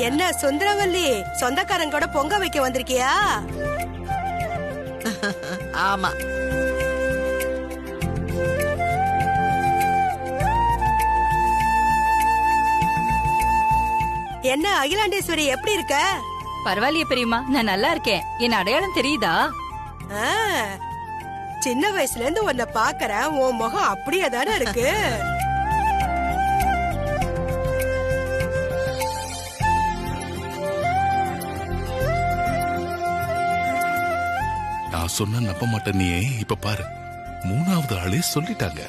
என்ன சுந்தரவல்லி, சொந்தக்காரங்க கூட பொங்க வைக்க வந்திருக்கியா? ஆமா. என்ன அகிலாண்டேஸ்வரி, எப்படி இருக்க? பரவாயில்லையே பெரியம்மா, நான் நல்லா இருக்கேன். என் அடையாளம் தெரியுதா? சின்ன வயசுல இருந்து உன்னை பாக்குறேன், உன் முகம் அப்படியே தானே இருக்கு. நான் சொன்ன நம்ப மாட்டேன் நீ. இப்ப பாரு, மூணாவது ஆளே சொல்லிட்டாங்க.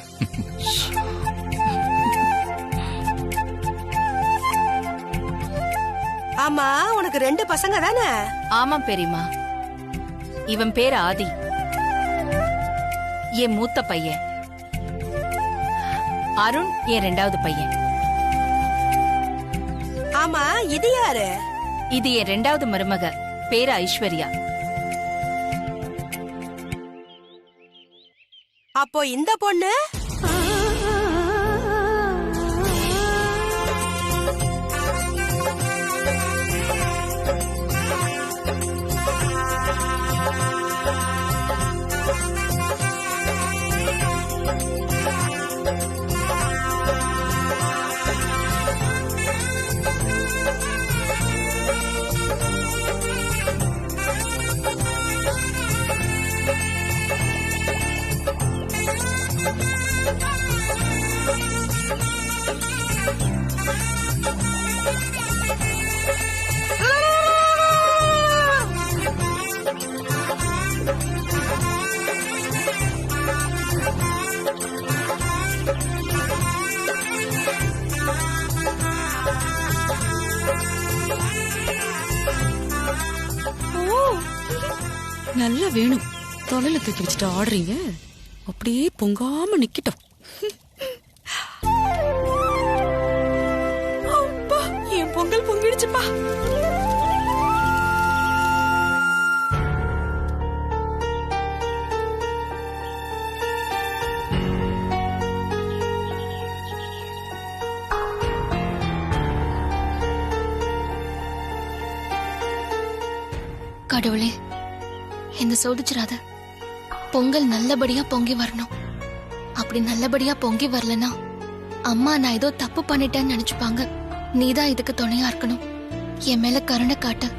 ஆமா, உனக்கு 2 பசங்க தானே? ஆமா பெரியம்மா. இவன் பேர் ஆதி, என் மூத்த பையன். அருண் என் 2வது பையன். ஆமா, இது யாரு? இது என் 2வது மருமக, பேரு ஐஸ்வர்யா. அப்போ இந்த பொண்ணு? நல்லா வேணும். தொலைல தூக்கி வச்சுட்டு ஆடுறீங்க, அப்படியே பொங்காம நிக்கட்டும். அப்பா, என் பொங்கல் பொங்கிடுச்சுப்பா. கடவுளே, என்ன சோதிச்சிராத. பொங்கல் நல்லபடியா பொங்கி வரணும். அப்படி நல்லபடியா பொங்கி வரலனா அம்மா நான் ஏதோ தப்பு பண்ணிட்டேன்னு நினைச்சுப்பாங்க. நீதான் இதுக்கு துணையா இருக்கணும். என் மேல கருணை காட்டு.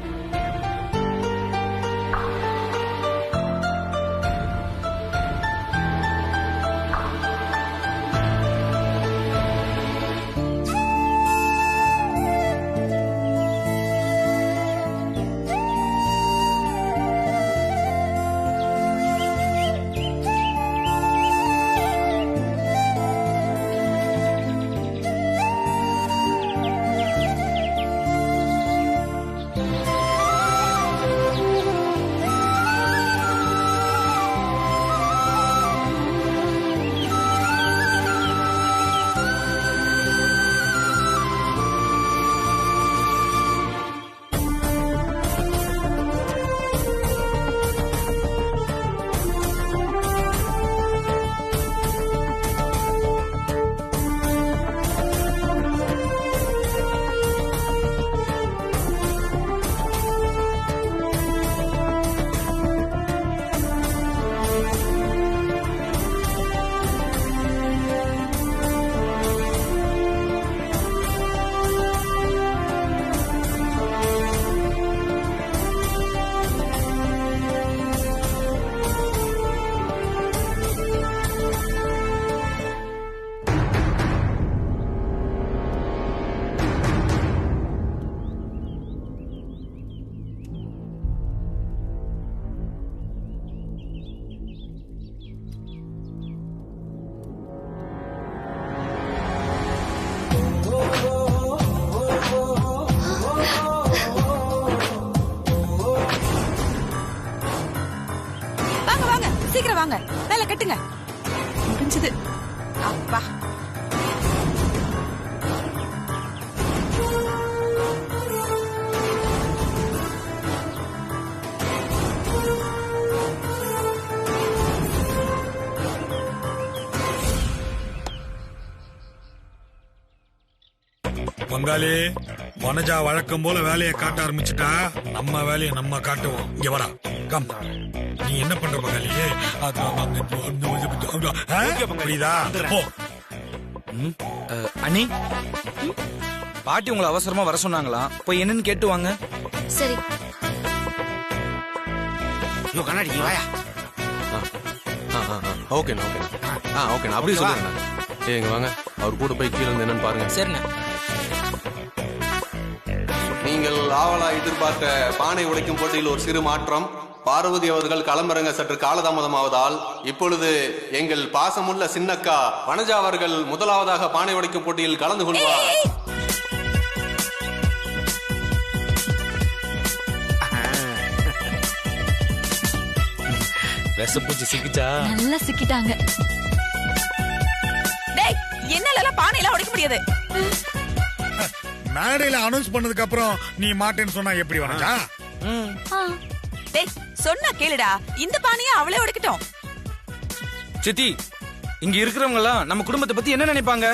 சீக்கிரம் வாங்க, வேலை கட்டுங்க. முடிஞ்சது. அப்பா, பங்காளி வனஜா வழக்கம் போல வேலையை காட்ட ஆரம்பிச்சுட்டா நம்ம வேலையை நம்ம காட்டுவோம். இங்க வரா கம். நீ என்ன பண்ற பகாலியே? புரியுதா? போ. அண்ணி, பாட்டி உங்களை அவசரமா வர சொன்னாங்களா? போய் என்னன்னு கேட்டு வாங்க. சரி. கண்ணாடி வாயா. ஓகேண்ணா ஓகேண்ணா ஓகேண்ணா அப்படியே சொல்லுங்க. ஏங்க வாங்க, அவர் கூட போய் கீழே இருந்து என்னன்னு பாருங்க. சரிண்ணா. நீங்கள் ஆவலா எதிர்பார்த்த பானை உடைக்கும் போட்டியில் ஒரு சிறு மாற்றம். பார்வதி அவர்கள் களமிறங்க சற்று காலதாமதமாவதால் இப்பொழுது எங்கள் பாசமுள்ள சின்னக்கா வனஜா அவர்கள் முதலாவதாக பானை உடைக்கும் போட்டியில் கலந்து கொள்வார். விஷப்பூச்சி சிக்கிச்சா? நல்லா சிக்கிட்டாங்க. டேய், என்னால பானையெல்லாம் உடைக்க முடியாது. மேடையில அனௌன்ஸ் பண்ணதுக்கு அப்புறம் நீ மாட்டேன்னு சொன்னா எப்படி வனஜா? டேய், சொன்னா கேளுடா. இந்த பானையை அவளே உடைக்கட்டும். சித்தி, இங்க இருக்கிறவங்க எல்லாம் நம்ம குடும்பத்தை பத்தி என்ன நினைப்பாங்க?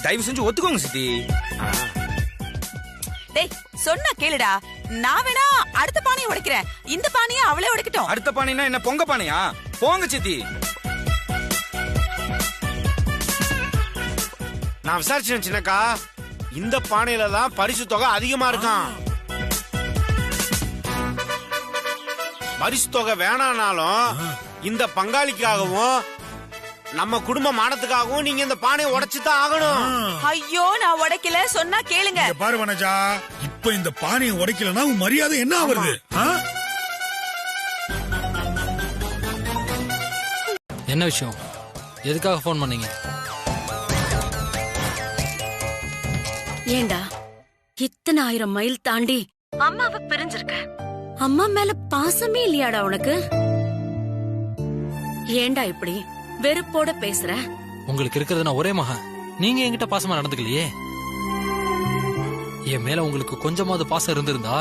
தயவு செஞ்சு ஒத்துக்கோங்க சித்தி. டேய், சொன்னா கேளுடா. நான் வேணா அடுத்த பானையை உடைக்கிறேன். இந்த பானையை அவளே உடைக்கட்டும். அடுத்த பானைனா என்ன, பொங்க பானையா? போங்க சித்தி. நான் விசாரிச்சேன் சின்னக்கா, இந்த பானையில தான் பரிசு தொகை அதிகமா இருக்கான். பரிசு தொகை வேணானாலும் இந்த பங்காளிக்காகவும் நம்ம குடும்ப மானத்துக்காகவும் நீங்க இந்த பானையை உடைச்சுதான் ஆகணும். ஐயோ, நான் உடைக்கல. சொன்னா கேளுங்க. பாரு வனஜா, இப்ப இந்த பானையை உடைக்கலன்னா உன் மரியாதை என்ன ஆகுறது? என்ன விஷயம்? எதுக்காக போன் பண்ணீங்க? ஏண்டா இத்தனை 1000 மைல் தாண்டி அம்மாவை பிரிஞ்சிருக்க? அம்மா மேல பாசமே இல்லையாடா உனக்கு? ஏண்டா இப்படி வெறுப்போட பேசுற? உங்களுக்கு இருக்கிறது நான் ஒரே மகன். நீங்க என்கிட்ட பாசமா நடந்துக்கலையே. என் மேல உங்களுக்கு கொஞ்சமாவது பாசம் இருந்திருந்தா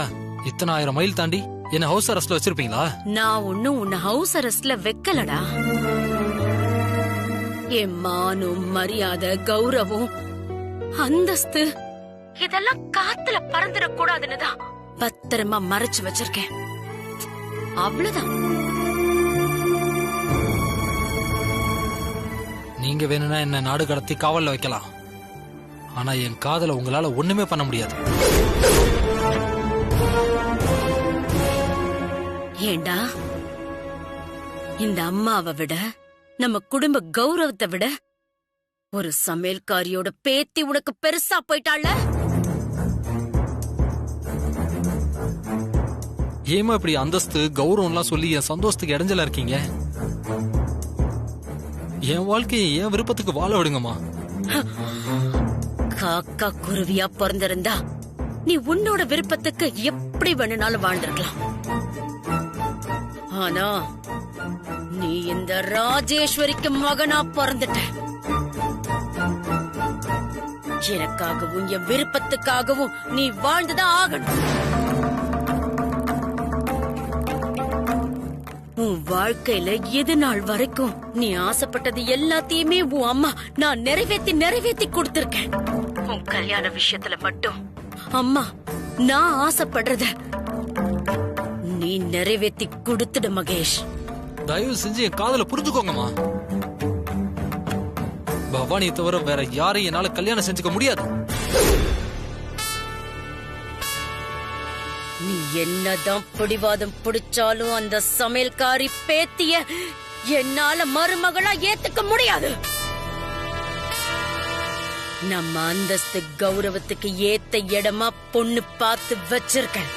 இத்தனை 1000 மைல் தாண்டி என்ன ஹவுஸ் அரெஸ்ட்ல வச்சிருப்பீங்களா? நான் ஒன்னும் உன்னை ஹவுஸ் அரெஸ்ட்ல வைக்கலடா. என் மானம், மரியாதை, கௌரவம், அந்தஸ்து இதெல்லாம் காத்துல பறந்துட கூடாதுன்னுதான் பத்திரமா மறைச்சு வச்சிருக்கேன். அவ்வளவுதான். நீங்க வேணும்னா என்ன நாடு கடத்தி காவல்ல வைக்கலாம். ஆனா என் காதல உங்களால ஒண்ணுமே பண்ண முடியாது. ஏண்டா, இந்த அம்மாவை விட, நம்ம குடும்ப கௌரவத்தை விட ஒரு சமையல்காரியோட பேத்தி உனக்கு பெருசா போயிட்டாள்ல? ஏமா இப்படி அந்தஸ்து கௌரவம்லாம் சொல்லி என் சந்தோஷத்துக்கு இடைஞ்சலா இருக்கீங்க? என் வாழ்க்கையை என் விருப்பத்துக்கு வாழ விடுங்கம்மா. காக்கா குருவியா பிறந்திருந்தா நீ உன்னோட விருப்பத்துக்கு எப்படி வேணும்னாலும் வாழ்ந்திருக்கலாம். ஆனா நீ இந்த ராஜேஸ்வரிக்கு மகனா பிறந்துட்ட. எனக்காகவும் என் விருப்பத்துக்காகவும் நீ வாழ்ந்துதான் ஆகணும். உன் வாழ்க்கையில இது நாள் வரைக்கும் நீ ஆசைப்பட்டது எல்லாத்தையுமே உன் அம்மா நான் நிறைவேத்தி கொடுத்திருக்கேன். உன் கல்யாண விஷயத்துல மட்டும் அம்மா நான் ஆசைப்படுறத நீ நிறைவேத்தி கொடுத்துடு மகேஷ். தயவு செஞ்சு என் காதல புரிஞ்சுக்கோங்கம்மா. பவானியை தவிர வேற யாரையும் என்னால கல்யாணம் செஞ்சுக்க முடியாது. நீ என்னதான் பிடிவாதம் பிடிச்சாலும் அந்த சமையல்காரி பேத்திய என்னால மருமகளா ஏத்துக்க முடியாது. நம்ம அந்தஸ்து கௌரவத்துக்கு ஏத்த இடமா பொண்ணு பார்த்து வச்சிருக்கேன்.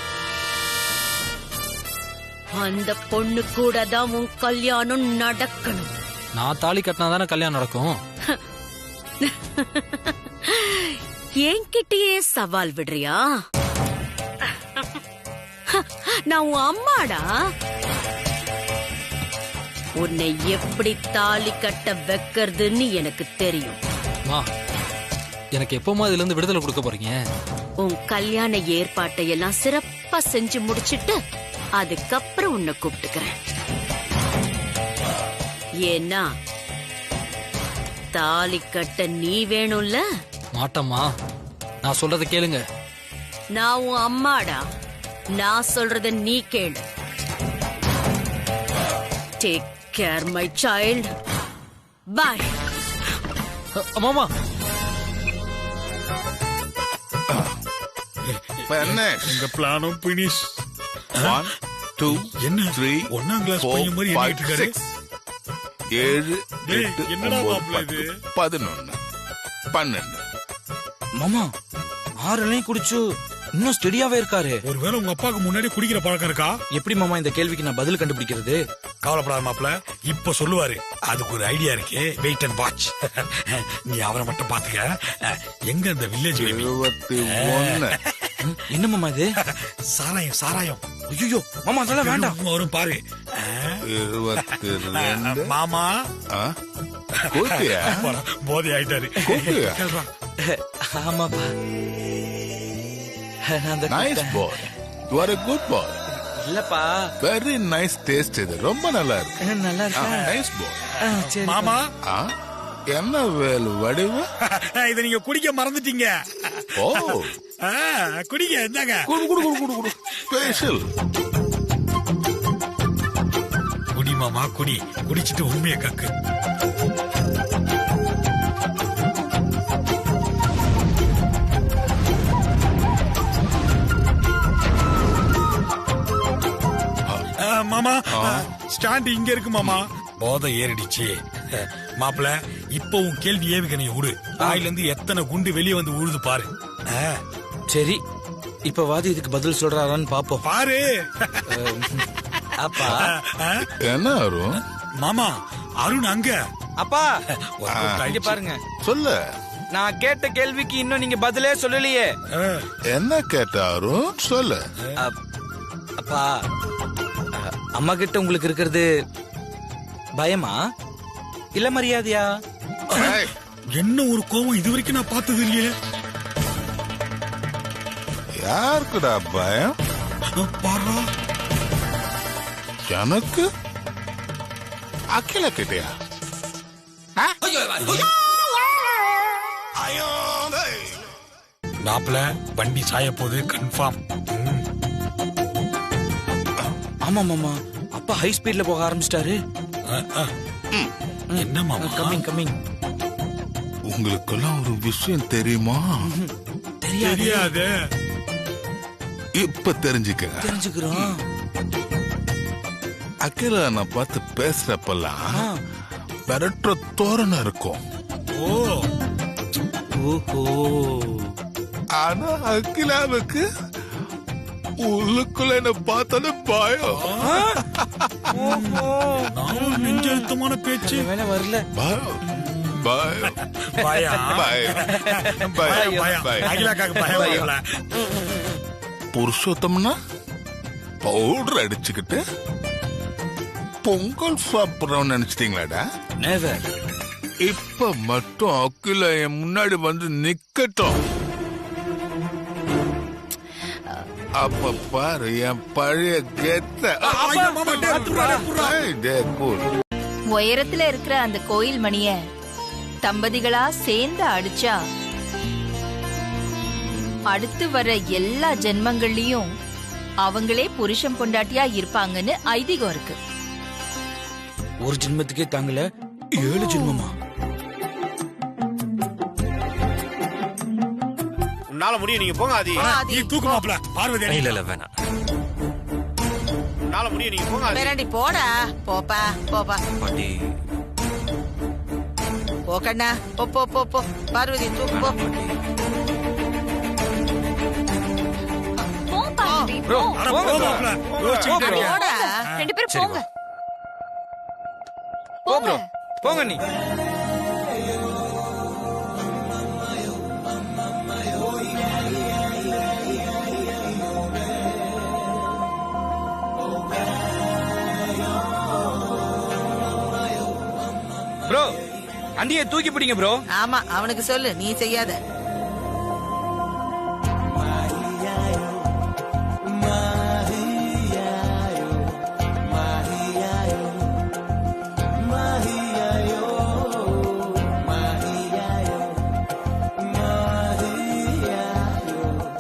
அந்த பொண்ணு கூட தான் உன் கல்யாணம் நடக்கணும். நான் தாலி கட்டினாதானே கல்யாணம் நடக்கும். என்கிட்டயே சவால் விடுறியா? நான் உன் அம்மாடா. உன்னை எப்படி தாலி கட்ட வைக்கிறதுன்னு எனக்கு தெரியும். எனக்கு எப்பமா இதுல இருந்து விடுதலை கொடுக்க போறீங்க? உன் கல்யாண ஏற்பாட்டை எல்லாம் சிறப்பா செஞ்சு முடிச்சிட்டு அதுக்கப்புறம் உன்னை கூப்பிட்டுக்கிறேன். ஏன்னா தாலி கட்ட நீ வேணும்ல? மாட்டம்மா, நான் சொல்றத கேளுங்க. நான் உன் அம்மாடா. நான் சொல்றத நீ கேளு. Take care my child. Bye. மாமா எங்க பிளானும் பினிஷ். 1 2 என்ன 3 ஒன்னாம் கிளாஸ் பையன் மாதிரி எண்ணிட்டு இருக்காரு. 7 டேய், 8 என்னடா 9 மாப்பிள்ளை 10 இது? 11 12. மாமா 6 குடிச்சு இன்னும் ஸ்டெடியாவே இருக்காரு. ஒருவேளை உங்க அப்பாவுக்கு முன்னாடி குடிக்கிற பழக்கம் இருக்கா? எப்படி மாமா இந்த கேள்விக்கு நான் பதில் கண்டுபிடிக்கிறது? கவலைப்படாத மாப்பிள்ள, இப்ப சொல்லுவாரு. அதுக்கு ஒரு ஐடியா இருக்கு. Wait and watch. நீ அவரை மட்டும் பாத்துக்க. எங்க இந்த வில்லேஜ் 21. என்ன மாமா இது? சாராயம் சாராயம். ஐயோ மாமா அதெல்லாம் வேண்டாம். வரும் பாரு. 22. மாமா கூட்டியா? போதை ஆயிட்டாரு. கூட்டியா? ஆமாப்பா. Nice boy. You are a good boy. இல்லப்பா. Very nice taste. இது ரொம்ப நல்லா இருக்கு. நல்லா இருக்கு. Nice boy. மாமா என்ன வேல் வடிவு? இத நீங்க குடிக்க மறந்துட்டீங்க. ஓ குடிங்க. என்னங்க குடு குடு குடு குடு குடு. ஸ்பெஷல். குடி மாமா குடி. குடிச்சிட்டு உண்மையை கக்கு. மாமா ஸ்டாண்ட் இங்க இருக்கு மாமா. போதை ஏறிடுச்சு மாப்பிள்ள. இப்ப உன் கேள்வி ஏவிக்கணைய விடு. வாயில இருந்து எத்தனை குண்டு வெளியே வந்து உழுது பாரு. சரி இப்ப வாதி இதுக்கு பதில் சொல்றாரான்னு பாப்போம். பாரு. அப்பா என்ன அருண்? மாமா அருண் அங்க. அப்பா இங்க பாருங்க. சொல்லு. நான் கேட்ட கேள்விக்கு இன்னும் நீங்க பதிலே சொல்லலையே. என்ன கேட்ட அருண்? சொல்லு. அப்பா அம்மா கிட்ட உங்களுக்கு இருக்கிறது பயமா இல்ல மரியாதையா? என்ன ஒரு கோவம் இது வரைக்கும் நான் பார்த்தது இல்லையே. யாருக்குடா பயம்? பாரா எனக்கு அகில கிட்டயா? மாப்பிள்ள வண்டி சாய போது கன்ஃபார்ம். ஆமா மாமா அப்பா ஹை ஸ்பீட்ல போக ஆரம்பிச்சிட்டாரு. என்ன மாமா? Coming coming. உங்களுக்கெல்லாம் ஒரு விஷயம் தெரியுமா? தெரியாது. இப்ப தெரிஞ்சுக்கிறோம். அகில நான் பார்த்து பேசுறப்பெல்லாம் பெரட்டுற தோரணம் இருக்கும். ஓஹோ. ஆனா அகிலாவுக்கு உள்ளுக்குள்ள என்ன பார்த்தாலே பயம். நெஞ்சழுத்தமான பேச்சு வேலை வரல. புருஷோத்தம்னா பவுடர் அடிச்சுக்கிட்டு பொங்கல் சாப்பிடுறோம் நினைச்சிட்டீங்களாடா? இப்ப மட்டும் அகில என் முன்னாடி வந்து நிக்கட்டும். அப்ப பாரு என் பழைய கெத்த. உயரத்துல இருக்கிற அந்த கோயில் மணிய தம்பதிகளா சேர்ந்து அடிச்சா அடுத்து வர எல்லா ஜென்மங்கள்லயும் அவங்களே புருஷன் பொண்டாட்டியா இருப்பாங்கன்னு ஐதீகம் இருக்கு. ஒரு ஜென்மத்துக்கே தாங்கல 7 ஜென்மமா? உன்னால முடியும். நீங்க போங்க ஆதி. நீ தூக்கு மாப்ள. பார்வதி இல்ல வேணாம். உன்னால முடியும். நீங்க போங்க ஆதி. வேறாண்டி போடா. போப்பா போப்பா. பாட்டி போ கண்ணா. போ போ போ போ. பார்வதி தூக்கு போ. ப்ரோ மாப்ள யோசிச்சுட்டே இருக்க. போடா. ரெண்டு பேரும் போங்க. போ ப்ரோ போங்க. நீ ப்ரோ அண்டியை தூக்கி பிடிங்க ப்ரோ. ஆமா அவனுக்கு சொல்லு, நீ செய்யாத.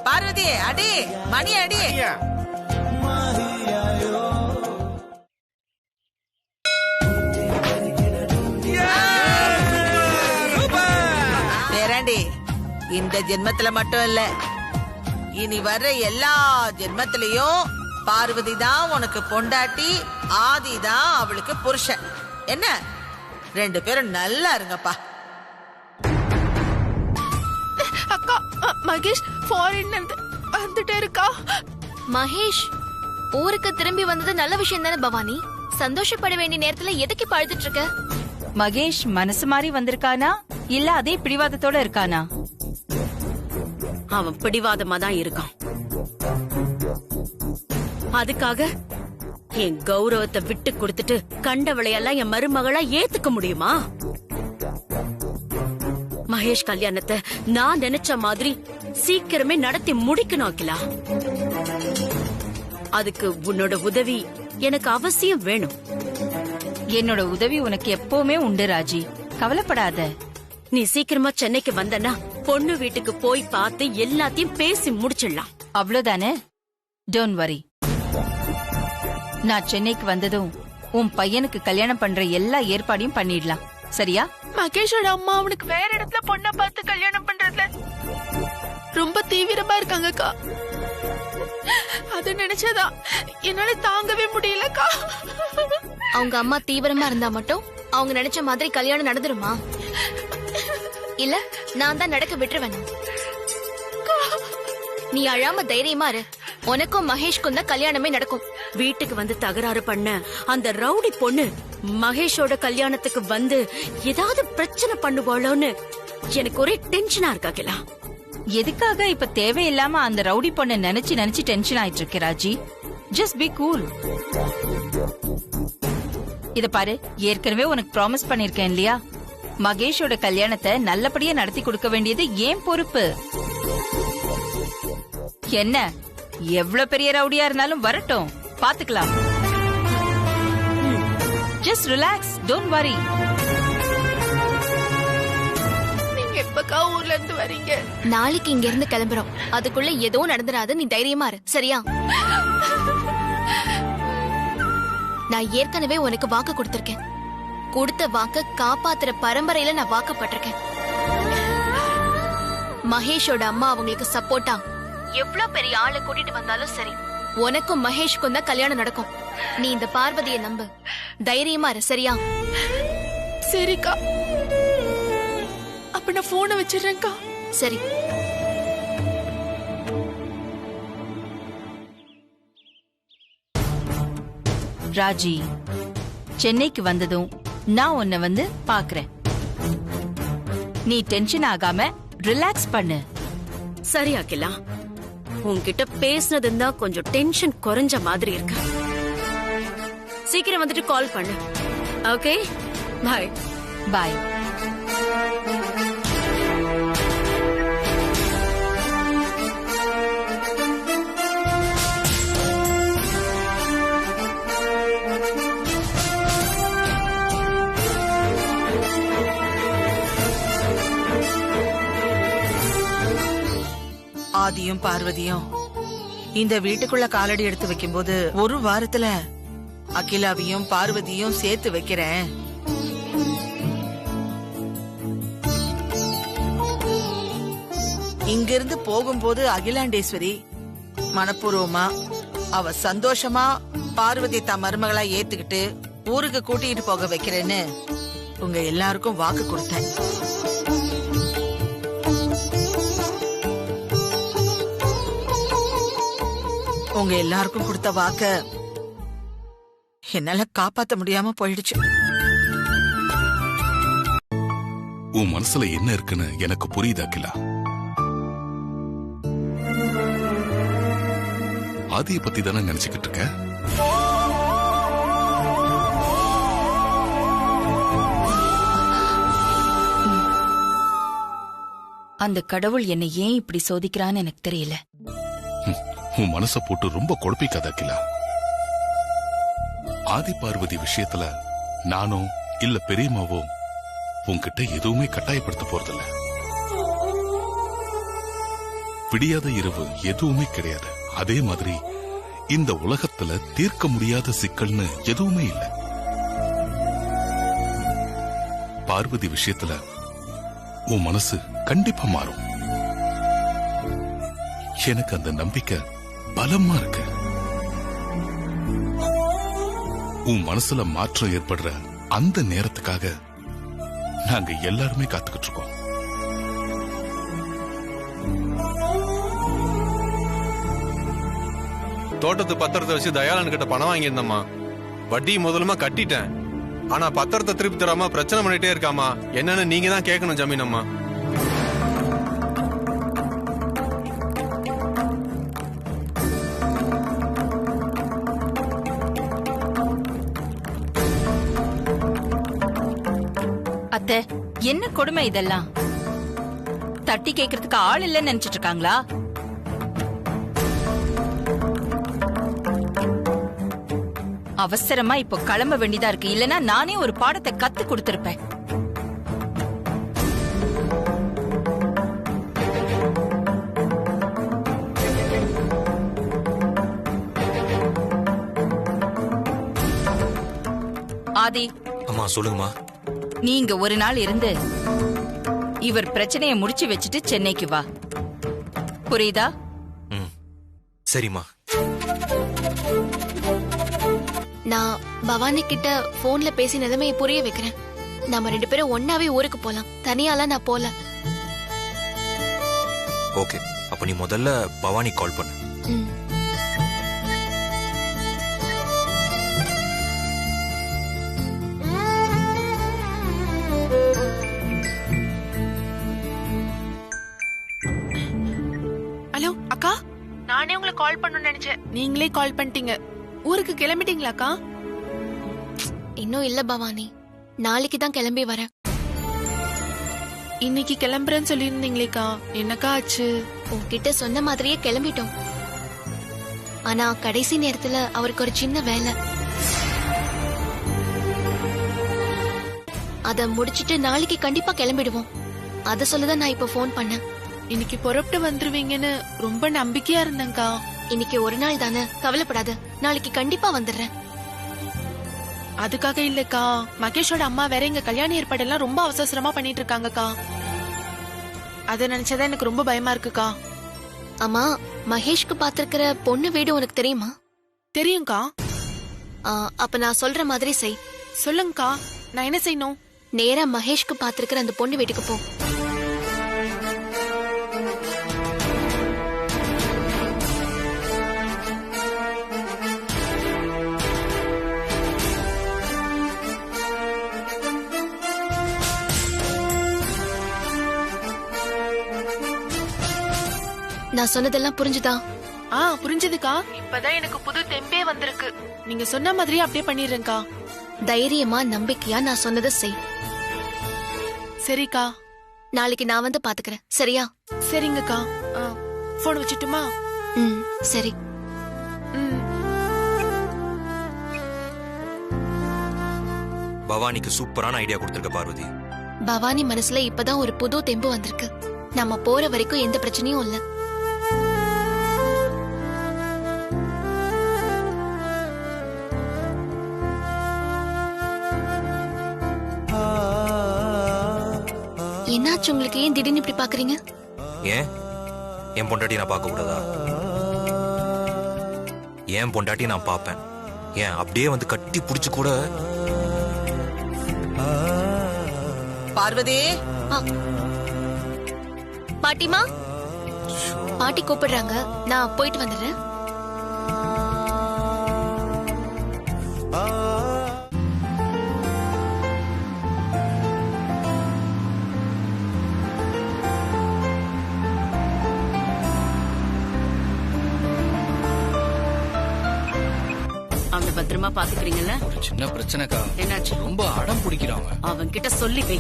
பார்வதி அடி. இந்த ஜென்மத்துல மட்டும் இல்ல, இனி வர்ற எல்லா ஜென்மத்திலையும் பார்வதி தான் உனக்கு பொண்டாட்டி, ஆதி தான் அவளுக்கு புருஷன். என்ன 2 பேரும் நல்லா இருங்கப்பா. அக்கா, மகேஷ் ஃபாரின்ல இருந்து வந்துட்டே இருக்கா. மகேஷ் ஊருக்கு திரும்பி வந்தது நல்ல விஷயம் தானே பவானி? சந்தோஷப்பட வேண்டிய நேரத்துல எதுக்கு பழுதுட்டு இருக்க? மகேஷ் மனசு மாறி வந்திருக்கானா இல்ல அதே பிடிவாதத்தோட இருக்கானா? அவன் பிடிவாதமா தான் இருக்கான். அதுக்காக என் கௌரவத்தை விட்டு கொடுத்துட்டு கண்டவளையெல்லாம் என் மருமகளா ஏத்துக்க முடியுமா? மகேஷ் கல்யாணத்தை நான் நினைச்ச மாதிரி சீக்கிரமே நடத்தி முடிக்கணும் அகிலா. அதுக்கு உன்னோட உதவி எனக்கு அவசியம் வேணும். என்னோட உதவி உனக்கு எப்பவுமே உண்டு ராஜி, கவலைப்படாத. நீ சீக்கிரமா சென்னைக்கு வந்தனா பொண்ணு வீட்டுக்கு போய் பார்த்து எல்லாத்தையும் பேசி முடிச்சிடலாம். அவ்வளவுதானே? Don't worry. நான் சென்னைக்கு வந்ததும் உன் பையனுக்கு கல்யாணம் பண்ற எல்லா ஏற்பாடையும் பண்ணிடலாம். சரியா? மகேஷோட அம்மா அவனுக்கு வேற இடத்துல பொண்ணை பார்த்து கல்யாணம் பண்றதுல ரொம்ப தீவிரமா இருக்காங்கக்கா. அது நினைச்சதா என்னால தாங்கவே முடியலக்கா. அவங்க அம்மா தீவிரமா இருந்தா மட்டும் அவங்க நினைச்ச மாதிரி கல்யாணம் நடந்துருமா? இல்ல நான் தான் நடக்க விட்டுருவேன். நீ அழாம தைரியமா இரு. உனக்கும் மகேஷ்க்கும் தான் கல்யாணமே நடக்கும். வீட்டுக்கு வந்து தகராறு பண்ண அந்த ரவுடி பொண்ணு மகேஷோட கல்யாணத்துக்கு வந்து ஏதாவது பிரச்சனை பண்ணுவாளோன்னு எனக்கு ஒரே டென்ஷனா இருக்கா. எதுக்காக இப்ப தேவையில்லாம அந்த ரவுடி பொண்ணை நினைச்சு டென்ஷன் ஆயிட்டு இருக்கு ராஜி? Just be cool. இத பாரு, ஏற்கனவே உனக்கு ப்ராமிஸ் பண்ணிருக்கேன் இல்லையா? மகேஷோட கல்யாணத்தை நல்லபடியா நடத்தி கொடுக்க வேண்டியது ஏன் பொறுப்பு. என்ன எவ்வளவு பெரிய ரவுடியா இருந்தாலும் வரட்டும், பாத்துக்கலாம். Just relax, don't worry. நீங்க எப்பக்கா ஊர்ல இருந்து வரீங்க? நாளைக்கு இங்க இருந்து கிளம்புறோம். அதுக்குள்ள ஏதோ நடந்துராது, நீ தைரியமா இரு. சரியா? நான் ஏற்கனவே உனக்கு வாக்கு கொடுத்திருக்கேன். கொடுத்த வாக்க காப்பாத்துற பரம்பரையில நான் வாக்கப்பட்டிருக்கேன். மகேஷோட அம்மா அவங்களுக்கு சப்போர்ட்டா எவ்வளவு பெரிய ஆளை கூட்டிட்டு வந்தாலும் சரி, உனக்கும் மகேஷ்க்கும் தான் கல்யாணம் நடக்கும். நீ இந்த பார்வதியை நம்பு, தைரியமா இரு. சரியா? சரிக்கா, அப்ப நான் போனை வச்சிடுறேன்க்கா. சரி. ராஜி, சென்னைக்கு வந்ததும் நான் உன்னை வந்து பாக்குறேன். நீ டென்ஷன் ஆகாம ரிலாக்ஸ் பண்ணு. சரி அகிலா, உன்கிட்ட பேசினதுன்னு தான் கொஞ்சம் டென்ஷன் குறைஞ்ச மாதிரி இருக்கு. சீக்கிரம் வந்துட்டு கால் பண்ணு. ஓகே, பாய். பாய். ஆதியும் பார்வதியும் இந்த வீட்டுக்குள்ள காலடி எடுத்து வைக்கும்போது ஒரு வாரத்துல அகிலாவையும் பார்வதியும் சேர்த்து வைக்கிறேன். இங்கிருந்து போகும்போது அகிலாண்டேஸ்வரி மனப்பூர்வமா அவ சந்தோஷமா பார்வதி தான் மருமகளா ஏத்துக்கிட்டு ஊருக்கு கூட்டிட்டு போக வைக்கிறேன்னு உங்க எல்லாருக்கும் வாக்கு கொடுத்தேன். உங்க எல்லாருக்கும் கொடுத்த வாக்க என்னால காப்பாத்த முடியாம போயிடுச்சு. உன் மனசுல என்ன இருக்குன்னு எனக்கு புரியுது அகிலா. ஆதியை பத்தி தானே நினைச்சுக்கிட்டு இருக்க? அந்த கடவுள் என்னை ஏன் இப்படி சோதிக்கிறான்னு எனக்கு தெரியல. உன் மனச போட்டு ரொம்ப குழப்பிக்காத அகிலா. ஆதி பார்வதி விஷயத்துல நானோ இல்ல பெரியம்மாவோ உன்கிட்ட எதுவுமே கட்டாயப்படுத்த போறதில்ல. விடியாத இரவு எதுவுமே கிடையாது. அதே மாதிரி இந்த உலகத்துல தீர்க்க முடியாத சிக்கல்னு எதுவுமே இல்ல. பார்வதி விஷயத்துல உன் மனசு கண்டிப்பா மாறும். எனக்கு அந்த நம்பிக்கை பலமா இருக்கு. உன் மனசுல மாற்றம் ஏற்படுற அந்த நேரத்துக்காக நாங்க எல்லாருமே காத்துக்கிட்டு இருக்கோம். தோட்டத்து பத்திரத்தை வச்சு தயாளன் கிட்ட பணம் வாங்கியிருந்தம்மா. வட்டி முதலுமா கட்டிட்டேன். ஆனா பத்திரத்தை திருப்பி தராம பிரச்சனை பண்ணிட்டே இருக்காமா. என்னன்னு நீங்க தான் கேட்கணும் ஜமீனம்மா. அத்தை, என்ன கொடுமை இதெல்லாம்? தட்டி கேக்குறதுக்கு ஆள் இல்லைன்னு நினைச்சிட்டு இருக்காங்களா? அவசரமா இப்போ கிளம்ப வேண்டியதா இருக்கு. இல்லனா நானே ஒரு பாடத்தை கத்து கொடுத்திருப்பேன். ஆதி, அம்மா சொல்லுங்கம்மா. நீங்க ஒரு நாள் இருந்து இவர் பிரச்சனையை முடிச்சு வச்சுட்டு சென்னைக்கு வா. புரியுதா? சரிம்மா. நான் பவானி கிட்ட போன்ல பேசி நிலைமையை புரிய வைக்கிறேன். நம்ம 2 பேரும் ஒன்னாவே ஊருக்கு போலாம். தனியாலாம் நான் போல. ஓகே, அப்ப நீ முதல்ல பவானி கால் பண்ணு. ஹலோ அக்கா, நானே உங்களுக்கு கால் பண்ணணும்னு நினைச்சேன். நீங்களே கால் பண்ணிட்டீங்க. ஊருக்கு கிளம்பிட்டீங்களா அக்கா? இன்னும் இல்ல பவானி, நாளைக்கு தான் கிளம்பி வரேன். இன்னைக்கு கிளம்புறேன்னு சொல்லியிருந்தீங்களேக்கா, என்னக்கா ஆச்சு? உன்கிட்ட சொன்ன மாதிரியே கிளம்பிட்டோம். ஆனா கடைசி நேரத்துல அவருக்கு ஒரு சின்ன வேலை. அத முடிச்சிட்டு நாளைக்கு கண்டிப்பா கிளம்பிடுவோம். அத சொல்லதான் நான் இப்ப போன் பண்ணேன். இன்னைக்கு புறப்பட்டு வந்துருவீங்கன்னு ரொம்ப நம்பிக்கையா இருந்தேன்க்கா. இன்னைக்கு ஒரு நாள் தானே, கவலைப்படாத. நாளைக்கு கண்டிப்பா வந்துடுறேன். அதுக்காக இல்லக்கா, மகேஷோட அம்மா வேற எங்க கல்யாண ஏற்பாடெல்லாம் ரொம்ப அவசரமா பண்ணிட்டு இருக்காங்கக்கா. அத நினைச்சதான் எனக்கு ரொம்ப பயமா இருக்குக்கா. அம்மா, மகேஷ்க்கு பாத்திருக்கிற பொண்ணு வீடு உனக்கு தெரியுமா? தெரியும்க்கா. அப்ப நான் சொல்ற மாதிரி செய். சொல்லுங்கக்கா, நான் என்ன செய்யணும்? நேரா மகேஷ்க்கு பாத்திருக்கிற அந்த பொண்ணு வீட்டுக்கு போ. நான் சொன்னதெல்லாம் புரிஞ்சுதா? புரிஞ்சதுக்கா. இப்பதான் எனக்கு புது தெம்பே வந்திருக்கு. நீங்க சொன்ன மாதிரியே அப்படியே பண்ணிடுறேன்க்கா. தைரியமா நம்பிக்கையா நான் சொன்னதை செய். சரிக்கா. நாளைக்கு நான் வந்து பாத்துக்கிறேன். சரியா? சரிங்கக்கா. போன் வச்சுட்டுமா? சரி. பவானிக்கு சூப்பரான ஐடியா கொடுத்திருக்க பார்வதி. பவானி மனசுல இப்பதான் ஒரு புது தெம்பு வந்திருக்கு. நம்ம போற வரைக்கும் எந்த பிரச்சனையும் இல்ல. என்னாச்சு உங்களுக்கு? ஏன் திடீர்னு இப்படி பாக்குறீங்க? ஏன் என் பொண்டாட்டி நான் பார்க்க கூடாதா? ஏன் பொண்டாட்டி நான் பாப்பேன். ஏன் அப்படியே வந்து கட்டி புடிச்சு கூட. பார்வதி, பாட்டிமா, பாட்டி கூப்பிடுறாங்க. நான் போயிட்டு வந்துடுறேன். அவனை பத்திரமா பாத்துக்கிறீங்கல்ல? ஒரு சின்ன பிரச்சனைக்கா. என்னாச்சு? ரொம்ப அடம் பிடிக்கிறாங்க. அவன் கிட்ட சொல்லி வை.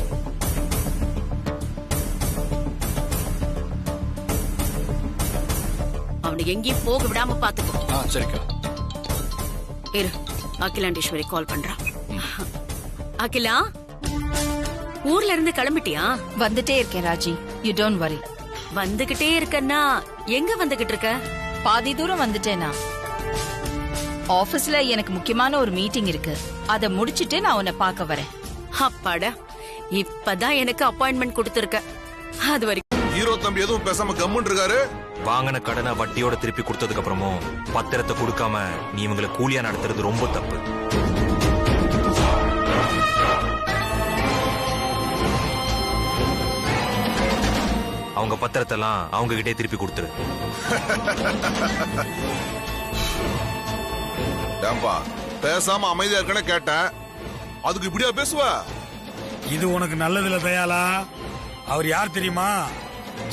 அவனை எங்கேயும் போக விடாம பாத்துக்கோ. சரிக்கா. இரு, அகிலாண்டேஸ்வரி கால் பண்றான். அகிலா, ஊர்ல இருந்து கிளம்பிட்டியா? வந்துட்டே இருக்கேன் ராஜி. You don't worry. வந்துகிட்டே இருக்கன்னா எங்க வந்துகிட்டு இருக்க? பாதி தூரம் வந்துட்டேனா. ஆபீஸ்ல எனக்கு முக்கியமான ஒரு மீட்டிங் இருக்கு. அத முடிச்சிட்டு நான் உன்னை பார்க்க வரேன். அப்பாடா, இப்பதான் எனக்கு அப்பாயின்மெண்ட் கொடுத்திருக்க. அது வரைக்கும் ஹீரோ தம்பி எதுவும் பேசாம கம்முன்னு இருக்காரு. வாங்கின கடனை வட்டியோட திருப்பி கொடுத்ததுக்கு அப்புறமும் பத்திரத்தை கொடுக்காம நீ இவங்களை கூலியா நடத்துறது ரொம்ப தப்பு. அவங்க பத்திரத்தை எல்லாம் அவங்க கிட்டே திருப்பி கொடுத்துரு. ஏம்பா பேசாம அமைதியா இருக்கனே கேட்டேன், அதுக்கு இப்படியா பேசுவ? இது உனக்கு நல்லதுல தயாளா. அவர் யார் தெரியுமா?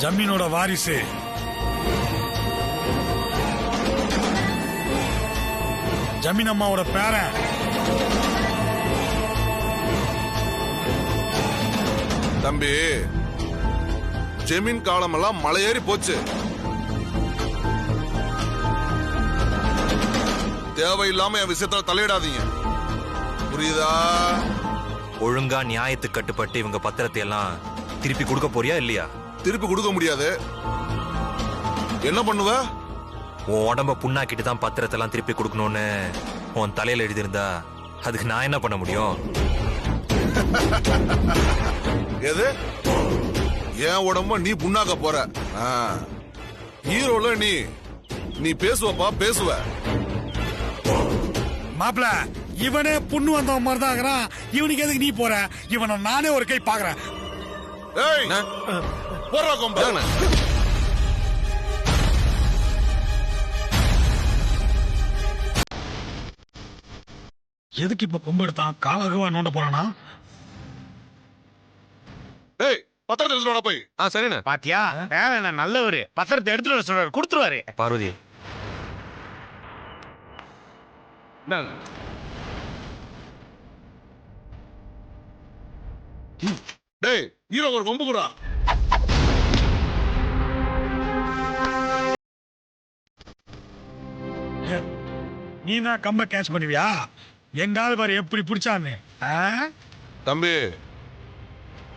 ஜமீனோட வாரிசு. ஜமீன் அம்மாவோட பேரன். தம்பி ஜமீன் காலமெல்லாம் மலையேறி போச்சு. தேவையில்லாம என் விஷயத்துல தலையிடாதீங்க, புரியுதா? ஒழுங்கா நியாயத்துக்கு கட்டுப்பட்டு இவங்க பத்திரத்தை எல்லாம் திருப்பி கொடுக்க போறியா இல்லையா? திருப்பி கொடுக்க முடியாது. என்ன பண்ணுவ? உன் உடம்ப புண்ணாக்கிட்டு தான் பத்திரத்தை எல்லாம் திருப்பி கொடுக்கணும்னு உன் தலையில எழுதியிருந்தா அதுக்கு நான் என்ன பண்ண முடியும்? எது? என் உடம்ப நீ புண்ணாக்க போற? ஹீரோல நீ பேசுவப்பா, பேசுவ. மாப்பிள இவனே புண்ணு வந்த மாதிரி தான் இருக்கிறான். இவனுக்கு எதுக்கு நீ போற? இவனை நானே ஒரு கை பாக்குறேன். எதுக்கு இப்ப கொம்பு எடுத்தான்? காலகவா நோண்ட போறானா? ஏய் பத்திரத்தை எடுத்துட்டு போய். சரிண்ணே. பாத்தியா நல்லவரு, பத்திரத்தை எடுத்துட்டு வர சொல்றாரு, கொடுத்துருவாரு. பார்வதி டேய் ஹீரோ ஒரு கொம்பு கூட. நீ தான் கம்ப கேட்ச் பண்ணுவியா? எங்காவது பாரு எப்படி பிடிச்சான்னு. தம்பி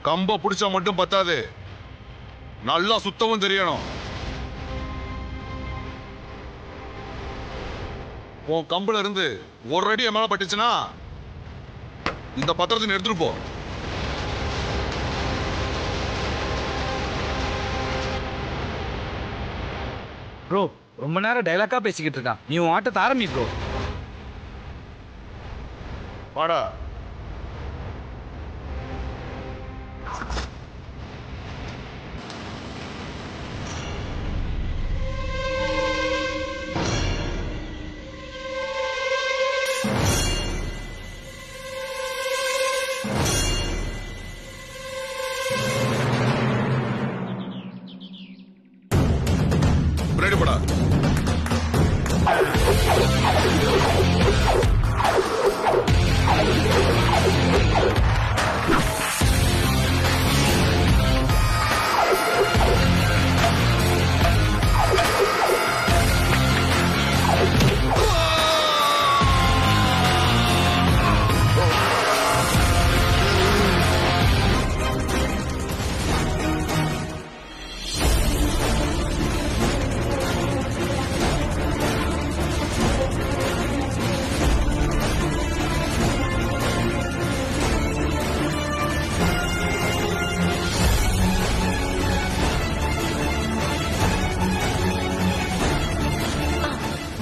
கம்ப பிடிச்சா மட்டும் பத்தாது, நல்லா சுத்தவும் தெரியணும். உன் கம்புல இருந்து ஒரு அடி மேல பட்டுச்சுன்னா இந்த பத்திரத்தை எடுத்துட்டு போ. ப்ரோ ரொம்ப நேரம் டைலாக்கா பேசிக்கிட்டு இருக்கான், நீ உன் ஆட்டத்தை ஆரம்பி ப்ரோ. வாடா. ரெடி படா.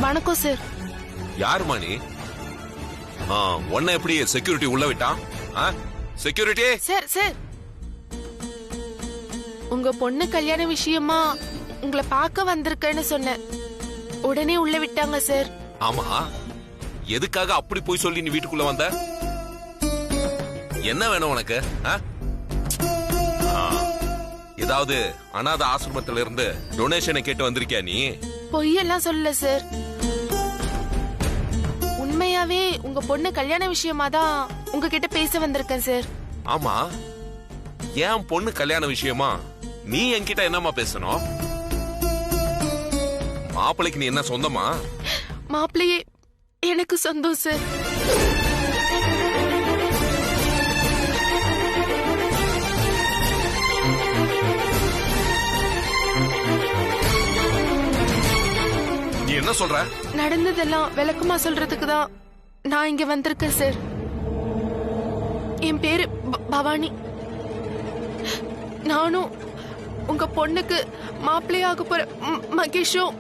வணக்கம் சார். யாருமா நீ? உன்னை எப்படி செக்யூரிட்டி உள்ள விட்டான்? செக்யூரிட்டி சார் சார், உங்க பொண்ணு கல்யாண விஷயமா உங்களை பார்க்க வந்திருக்கேன்னு சொன்னேன், உடனே உள்ள விட்டாங்க சார். ஆமா, எதுக்காக அப்படி போய் சொல்லி நீ வீட்டுக்குள்ள வந்த? என்ன வேணும் உனக்கு? ஏதாவது அநாத ஆசிரமத்துல இருந்து டொனேஷனை கேட்டு வந்திருக்கியா நீ? பொய்யெல்லாம் சொல்லல சார், உண்மையாவே உங்க பொண்ணு கல்யாண விஷயமா தான் உங்ககிட்ட பேச வந்திருக்கேன் சார். ஆமா, என் பொண்ணு கல்யாண விஷயமா நீ என்கிட்ட என்னமா பேசணும்? மாப்பிள்ளைக்கு நீ என்ன சொந்தமா? மாப்பிள்ளையே எனக்கு சொந்தம் சார். நீ என்ன சொல்ற? நடந்ததெல்லாம் விளக்கமா சொல்றதுக்கு தான் நான் இங்க வந்திருக்கேன் சார். என் பேரு பவானி. நானும் உங்க பொண்ணுக்கு மாப்பிள்ளையாக போற மகேஷும்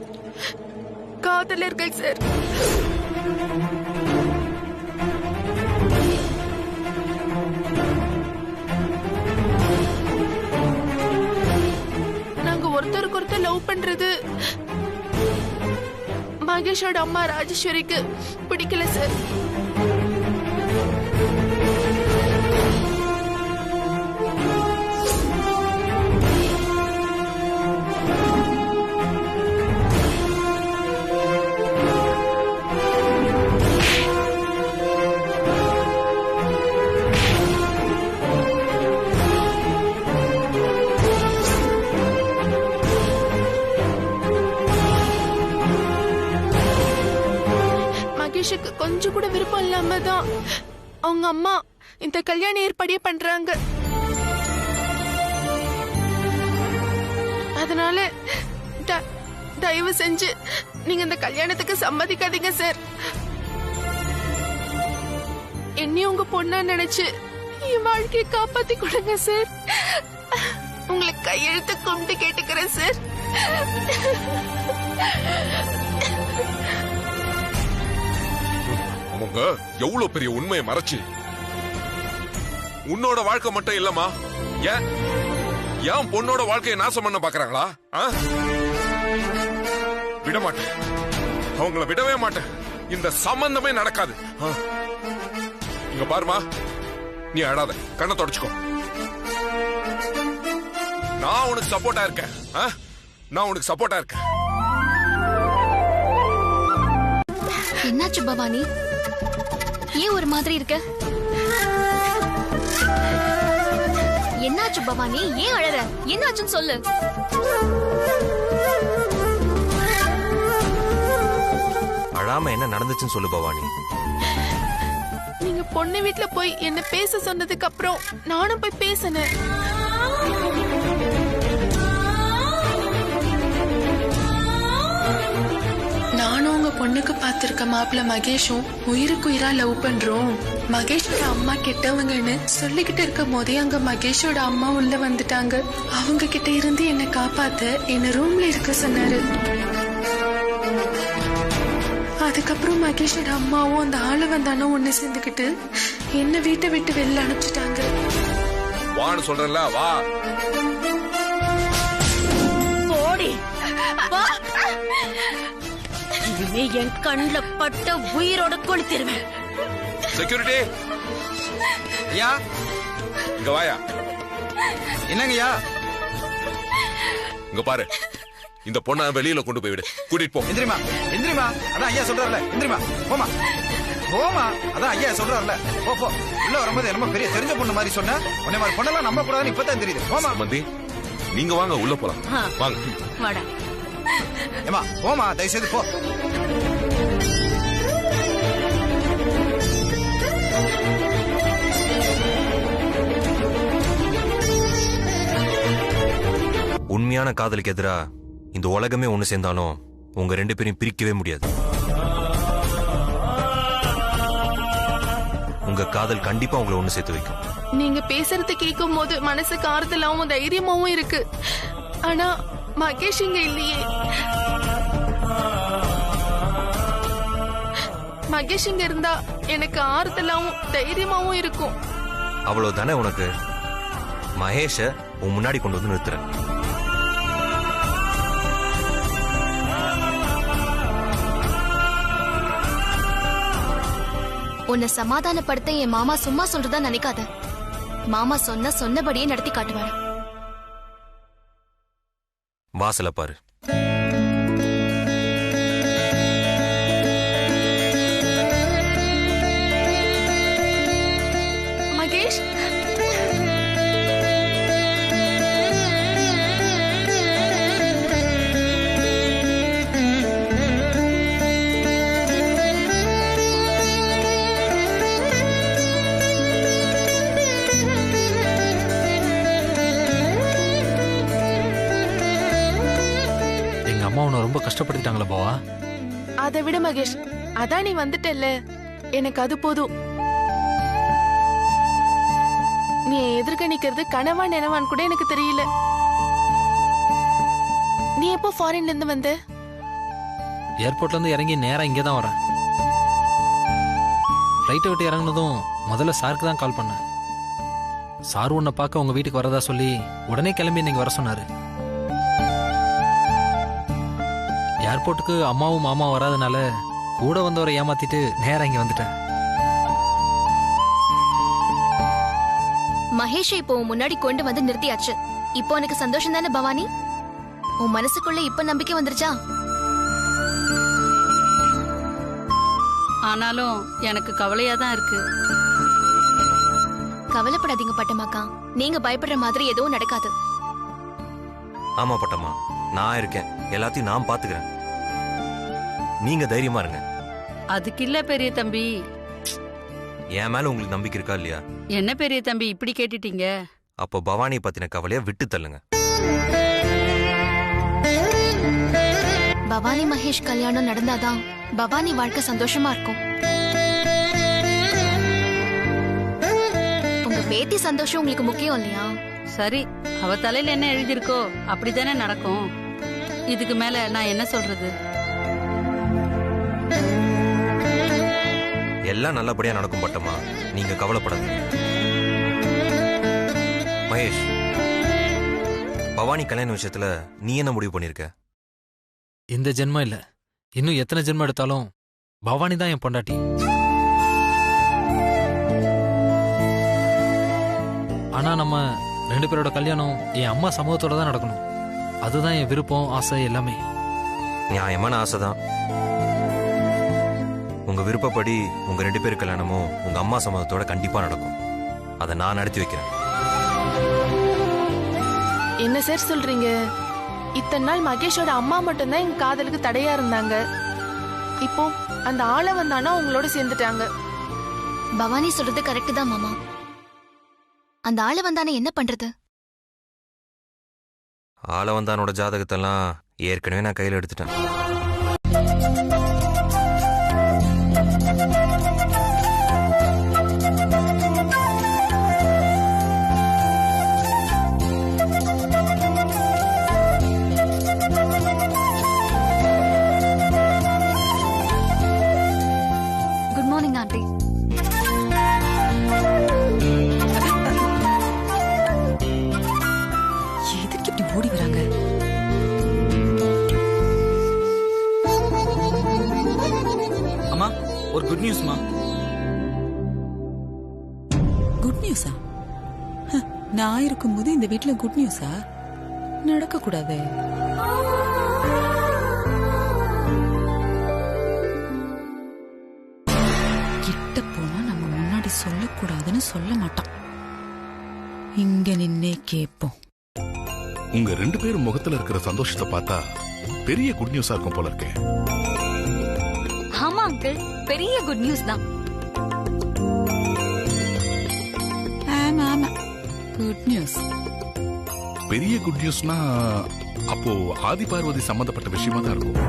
காதலர்கள் சார். நாங்க ஒருத்தருக்கு ஒருத்தர் லவ் பண்றது மகேஷோட அம்மா ராஜேஸ்வரிக்கு பிடிக்கல சார். மகேஷுக்கு கொஞ்சம் கூட விருப்பம் இல்லாம தான் அவங்க அம்மா இந்த கல்யாண ஏற்பாடியே பண்றாங்க. அதனால தயவு செஞ்சு நீங்க இந்த கல்யாணத்துக்கு சம்மதிக்காதீங்க சார். என்னையும் உங்க பொண்ணா நினைச்சு என் வாழ்க்கையை காப்பாத்தி கொடுங்க சார். உங்களுக்கு கையெழுத்து கும்பிட்டு கேட்டுக்கிறேன் சார். அவங்க எவ்வளவு பெரிய உண்மையை மறைச்சு உன்னோட வாழ்க்கை மட்டும் இல்லம்மா, ஏன் பொண்ணோட வாழ்க்கையை நாசம் பண்ண பாக்குறாங்களா? விட மாட்டேன், அவங்கள விடவே மாட்டேன். இந்த சம்பந்தமே நடக்காது. இங்க பாருமா, நீ அழாத, கண்ணை தொடச்சுக்கோ. நான் உனக்கு சப்போர்ட்டா இருக்கேன். நான் உனக்கு சப்போர்ட்டா இருக்கேன். என்னாச்சு பவானி, ஏன் ஒரு மாதிரி இருக்க? என்னாச்சு பவானி, ஏன் அழற? என்னாச்சுன்னு சொல்லு. அழாம என்ன நடந்துச்சுன்னு சொல்லு பவானி. நீங்க பொண்ணு வீட்டுல போய் என்ன பேச சொன்னதுக்கு அப்புறம் நானும் போய் பேசினேன். நானும் உங்க பொண்ணுக்கு பார்த்திருக்க மாப்பிள்ள மகேஷும் உயிருக்கு உயிரா லவ் பண்றோம். மகேஷோட அம்மா கெட்டவங்கன்னு சொல்லிக்கிட்டு இருக்கும் போதே அங்க மகேஷோட அம்மா உள்ள வந்துட்டாங்க. அவங்க கிட்ட இருந்து என்ன காப்பாத்த என்ன ரூம்ல இருக்க சொன்னாரு. அதுக்கப்புறம் மகேஷோட அம்மாவும் அந்த ஆளு வந்தானோ ஒண்ணு சேர்ந்துக்கிட்டு என்ன வீட்டை விட்டு வெளில அனுப்பிச்சிட்டாங்க. வான்னு சொல்றேன்ல, வா. போடி வா. இனிமே என் கண்ணுல பட்ட உயிரோட கொளுத்திருவேன். செக்யூரிட்டி, ஐயா இங்க வாயா. என்னங்கய்யா? இங்க பாரு, இந்த பொண்ணை வெளியில கொண்டு போய் விடு. கூட்டிட்டு போ. எந்திரிமா, எந்திரிமா. அதான் ஐயா சொல்றாருல, எந்திரிமா. போமா, போமா. அதான் ஐயா சொல்றாருல, போ போ. உள்ள வரும்போது என்னமோ பெரிய தெரிஞ்ச பொண்ணு மாதிரி சொன்ன. உன்னை மாதிரி பொண்ணெல்லாம் நம்ப கூடாதுன்னு இப்பதான் தெரியுது. போமா. மந்தி, நீங்க வாங்க, உள்ள போலாம். வாங்க. வாடா. ஏமா போமா, தயவு செய்து போ. உண்மையான காதலுக்கு எதிரா இந்த உலகமே ஒண்ணு சேர்ந்தாலும் உங்க ரெண்டு பேரையும் பிரிக்கவே முடியாது. உங்க காதல் கண்டிப்பா உங்களை ஒண்ணு சேர்த்து வைக்கும். நீங்க பேசுறது கேட்கும் போது மனசுக்கு ஆறுதலாவும் தைரியமாவும் இருக்கு. ஆனா மகேஷ் இங்க இல்லையே. மகேஷ் இங்க இருந்தா எனக்கு ஆறுதலாவும் தைரியமாவும் இருக்கும். அவ்வளவுதானே உனக்கு. மகேஷ உன் முன்னாடி கொண்டு வந்து நிறுத்துறேன். உன்னை சமாதானப்படுத்த என் மாமா சும்மா சொல்றதா நினைக்காத. மாமா சொன்னபடியே நடத்தி காட்டுவாரு. வாசல பாரு. மகேஷ், அம்மா உன்னை ரொம்ப கஷ்டப்படுத்திட்டாங்களா பாவா? அதை விட மகேஷ், அதான் நீ வந்துட்டல்ல, எனக்கு அது போதும். நீ எதிர்க்க நிக்கிறது கனவா நினைவான்னு கூட எனக்கு தெரியல. நீ எப்போ ஃபாரின்ல இருந்து வந்த? ஏர்போர்ட்ல இருந்து இறங்கி நேரா இங்கே தான் வரேன். ஃப்ளைட்டை விட்டு இறங்குனதும் முதல்ல சாருக்கு தான் கால் பண்ணேன். சார் உன்னை பார்க்க உங்க வீட்டுக்கு வரதா சொல்லி உடனே கிளம்பி இன்னைக்கு வர சொன்னாரு. ஏர்போர்ட்டுக்கு அம்மாவும் மாமா வராதனால கூட வந்தவரை ஏமாத்திட்டு நேரா இங்க வந்துட்டேன். மகேஷ் இப்போ முன்னாடி கொண்டு வந்து நிறுத்தியாச்சு. இப்போ எனக்கு சந்தோஷம் தானே பவானி? உன் மனசுக்குள்ள இப்ப நம்பிக்கை வந்துருச்சா? ஆனாலும் எனக்கு கவலையா தான் இருக்கு. கவலைப்படாதீங்க பட்டமாக்கா, நீங்க பயப்படுற மாதிரி எதுவும் நடக்காது. ஆமா பட்டம்மா, நான் இருக்கேன், எல்லாத்தையும் நான் பாத்துக்கிறேன். நீங்க தைரியமா இருங்க. அதுக்கு இல்ல பெரிய தம்பி. என் மேல உங்களுக்கு நம்பிக்கை இருக்கா இல்லையா? என்ன பெரிய தம்பி இப்படி கேட்டுட்டீங்க? அப்போ பவானி பத்தின கவலைய விட்டு தள்ளுங்க. பவானி மகேஷ் கல்யாணம் நடந்தாதான் பவானி வாழ்க்கை சந்தோஷமா இருக்கும். உங்க பேத்தி சந்தோஷம் உங்களுக்கு முக்கியம் இல்லையா? சரி, அவ தலையில என்ன எழுதிருக்கோ அப்படித்தானே நடக்கும். இதுக்கு மேல நான் என்ன சொல்றது? எல்லாம் நல்லபடியா நடக்கும் பட்டம்மா, நீங்க கவலைப்படாது. மகேஷ், பவானி கல்யாண விஷயத்துல நீ என்ன முடிவு பண்ணிருக்க? இந்த ஜென்மம் இல்ல, இன்னும் எத்தனை ஜென்மம் எடுத்தாலும் பவானி தான் என் பொண்டாட்டி. ஆனா நம்ம 2 பேரோட கல்யாணம் என் அம்மா சமூகத்தோட தான் நடக்கணும். அதுதான் என் விருப்பம், ஆசை எல்லாமே. நியாயமான ஆசைதான். உங்க விருப்பப்படி உங்க 2 பேர் கல்யாணமும் உங்க அம்மா சம்மதத்தோட கண்டிப்பா நடக்கும். அதை நான் நடத்தி வைக்கிறேன். என்ன சார் சொல்றீங்க? இத்தனை நாள் மகேஷோட அம்மா மட்டும்தான் எங்க காதலுக்கு தடையா இருந்தாங்க. இப்போ அந்த ஆளை வந்தானா உங்களோட சேர்ந்துட்டாங்க. பவானி சொல்றது கரெக்ட் தான் மாமா. அந்த ஆளை வந்தானே என்ன பண்றது? ஆளவந்தானோட ஜாதகத்தெல்லாம் ஏற்கனவே நான் கையில் எடுத்துட்டேன். Good morning aunty. எதுக்கு இப்படி ஓடி வராங்க? அம்மா, ஒரு குட் நியூஸ்மா. குட் நியூஸா? நான் இருக்கும்போது இந்த வீட்ல குட் நியூஸா? நடக்க கூடாது. கிட்ட போனா நம்ம முன்னாடி சொல்லக்கூடாதுன்னு சொல்ல மாட்டான். இங்க நின்னே கேப்போம். உங்க 2 பேரும் முகத்துல இருக்கிற சந்தோஷத்தை பார்த்தா பெரிய குட் நியூஸா இருக்கும் போல இருக்கே. ஆமா அங்கிள், பெரிய குட் நியூஸ் தான். ஆமா ஆமா, குட் நியூஸ். பெரிய குட் நியூஸ்னா அப்போ ஆதி பார்வதி சம்பந்தப்பட்ட விஷயமா தான் இருக்கும்.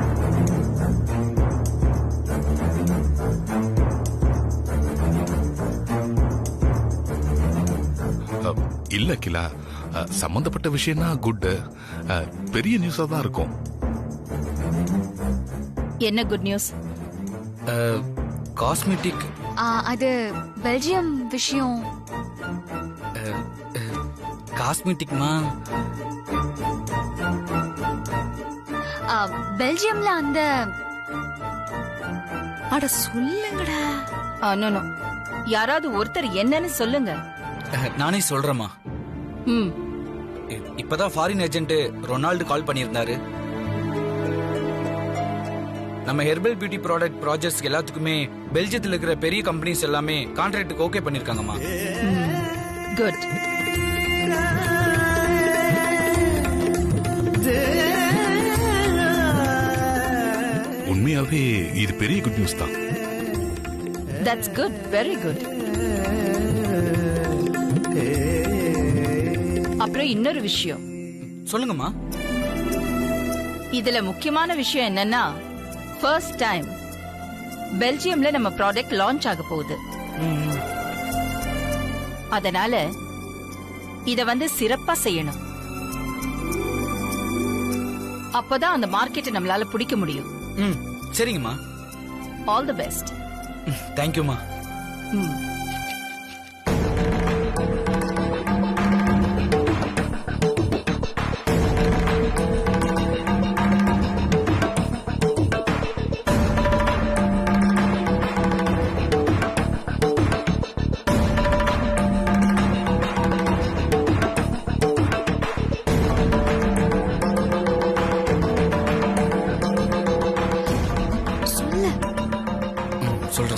இல்ல கிலா, சம்பந்தப்பட்ட விஷயம்னா குட், பெரிய நியூஸா தான் இருக்கும். என்ன குட் நியூஸ்? காஸ்மெட்டிக். அது பெல்ஜியம் விஷயம். காஸ்மெட்டிக்மா? பெல்ஜியம்ல அந்த அட சொல்லுங்கடா. நோ யாராவது ஒருத்தர் என்னன்னு சொல்லுங்க. நானே சொல்றேம்மா. ம், இப்பதான் ஃபாரின் ஏஜென்ட் ரொனால்டு கால் பண்ணியிருந்தாரு. நம்ம ஹெர்பல் பியூட்டி ப்ராடக்ட் ப்ராஜெக்ட்ஸ் எல்லாத்துக்குமே பெல்ஜியத்தில் இருக்கிற பெரிய கம்பெனிஸ் எல்லாமே கான்ட்ராக்டுக்கு ஓகே பண்ணிருக்காங்கம்மா. குட். உண்மையாவே இது பெரிய குட் நியூஸ் தான். That's good, very good. அப்புறம் இன்னொரு விஷயம். சொல்லுங்கம்மா. இதுல முக்கியமான விஷயம் என்னன்னா, ஃபர்ஸ்ட் டைம் பெல்ஜியம்ல நம்ம ப்ராடக்ட் லான்ச் ஆக போகுது. அதனால இத சிறப்பா செய்யணும். அப்பதான் அந்த மார்க்கெட்டை நம்மளால பிடிக்க முடியும். ம் சரிங்கம்மா. All the best. தேங்க்யூம்மா.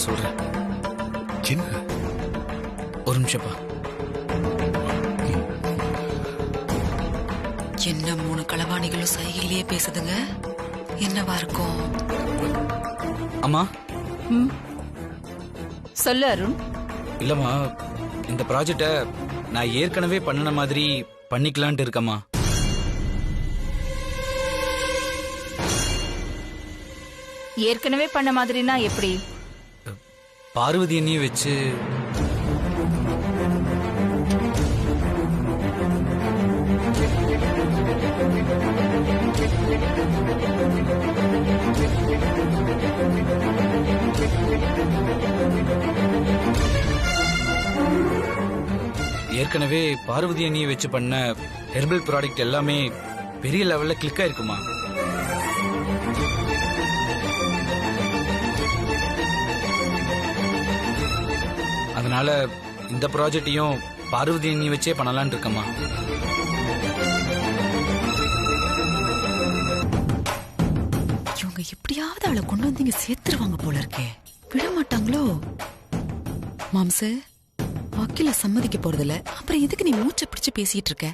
சொல்றேன். சின்ன ஒரு நிமிஷப்பா. என்ன 3 களவாணிகளும் சைகையிலேயே பேசுதுங்க? என்னவா இருக்கும்? அம்மா. சொல்லு அருண். இல்லம்மா, இந்த ப்ராஜெக்ட நான் ஏற்கனவே பண்ணின மாதிரி பண்ணிக்கலான்ட்டு இருக்கம்மா. ஏற்கனவே பண்ண மாதிரினா எப்படி? பார்வதி அண்ணியை வச்சு ஏற்கனவே பார்வதி அண்ணியை வச்சு பண்ண ஹெர்பல் ப்ராடக்ட் எல்லாமே பெரிய லெவல்ல கிளிக் ஆயிருக்குமா? அதனால இந்த ப்ராஜெக்டையும் பார்வதி அண்ணி வச்சே பண்ணலான் இருக்கம்மா. இவங்க எப்படியாவது அவளை கொண்டு வந்து இங்க சேர்த்துருவாங்க போல இருக்கே. விட மாட்டாங்களோ? மாம்சு, வக்கீல சம்மதிக்க போறதில்ல, அப்புறம் எதுக்கு நீ மூச்சை பிடிச்சு பேசிட்டு இருக்க?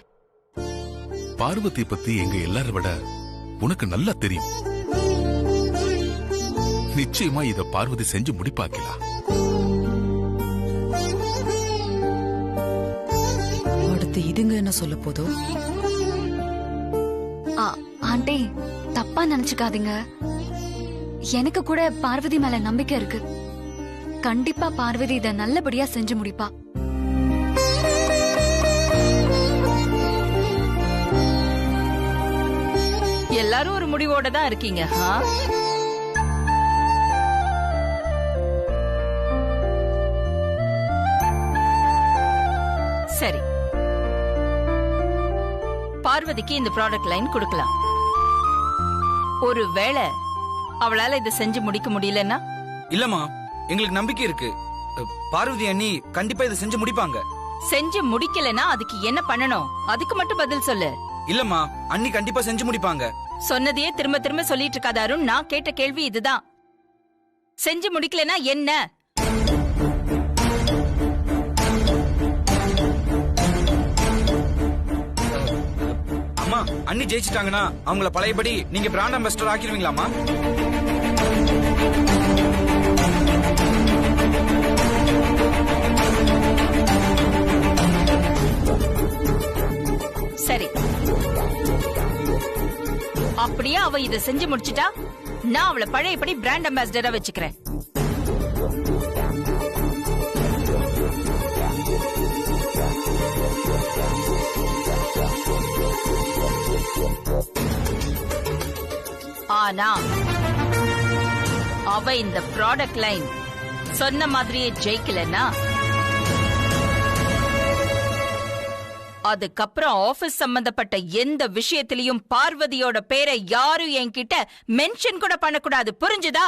பார்வதி பத்தி எங்க எல்லாரை விட உனக்கு நல்லா தெரியும். நிச்சயமா இத பார்வதி செஞ்சு முடிப்பாக்கலாம். அடுத்து இதுங்க என்ன சொல்ல போதோ? ஆண்டி, தப்பா நினைச்சுக்காதீங்க. எனக்கு கூட பார்வதி மேல நம்பிக்கை இருக்கு. கண்டிப்பா பார்வதி இத நல்லபடியா செஞ்சு முடிப்பா. எல்லாரும் ஒரு முடிவோட தான் இருக்கீங்க. சரி, பார்வதிக்கு இந்த ப்ராடக்ட் லைன் கொடுக்கலாம். ஒருவேளை அவளால இதை செஞ்சு முடிக்க முடியலன்னா? இல்லம்மா, எங்களுக்கு நம்பிக்கை இருக்கு. பார்வதி அண்ணி கண்டிப்பா இதை செஞ்சு முடிப்பாங்க. செஞ்சு முடிக்கலன்னா அதுக்கு என்ன பண்ணணும்? அதுக்கு மட்டும் பதில் சொல்லு. இல்லம்மா, அண்ணி கண்டிப்பா செஞ்சு முடிப்பாங்க. சொன்னதையே திரும்ப திரும்ப சொல்லிட்டு இருக்காத அருண். நான் கேட்ட கேள்வி இதுதான். செஞ்சு முடிக்கலன்னா என்ன? அம்மா, அண்ணி ஜெயிச்சிட்டாங்கன்னா அவங்கள பழையபடி நீங்க பிராண்ட் அம்பாசிடர் ஆக்கிடுவீங்களாமா? சரி, அப்படியே அவ இத செஞ்சு முடிச்சிட்டா நான் அவளை பழையபடி பிராண்ட் அம்பாசிடரா வச்சுக்கிறேன். ஆனா அவ இந்த ப்ராடக்ட் லைன் சொன்ன மாதிரியே ஜெயிக்கலன்னா அதுக்கப்புறம் ஆபீஸ் சம்பந்தப்பட்ட எந்த விஷயத்திலையும் பார்வதியோட பேரை யாரும் என்கிட்ட மென்ஷன் கூட பண்ணக்கூடாது. புரிஞ்சுதா?